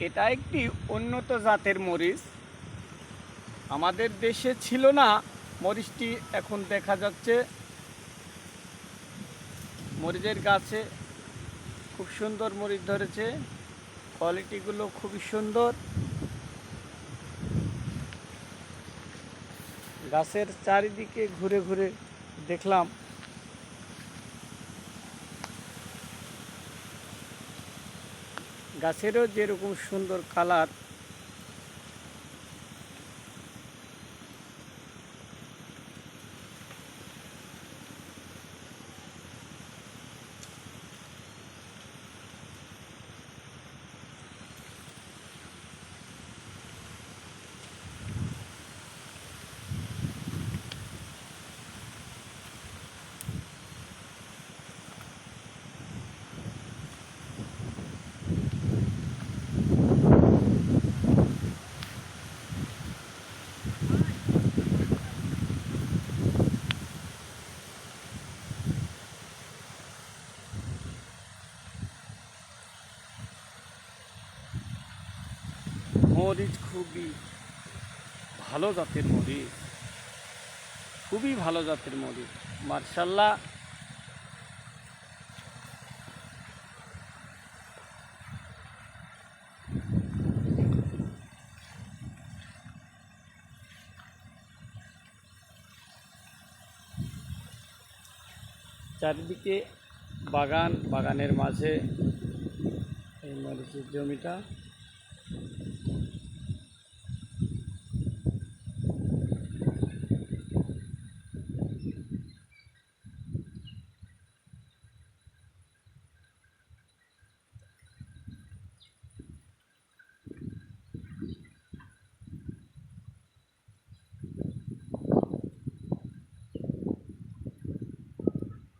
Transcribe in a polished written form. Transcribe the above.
এটা একটি উন্নত জাতের মরিচ। আমাদের দেশে ছিল না মরিচটি, এখন দেখা যাচ্ছে। মরিচের গাছে খুব সুন্দর মরিচ ধরেছে, কোয়ালিটিগুলো খুবই সুন্দর। গাছের চারিদিকে ঘুরে ঘুরে দেখলাম, গাছেরও যেরকম সুন্দর কালার, মরিচ খুবই ভালো জাতের মরিচ, খুবই ভালো জাতের মরিচ, মার্শাল্লাহ। চারিদিকে বাগান, বাগানের মাঝে এই মরিচের জমিটা।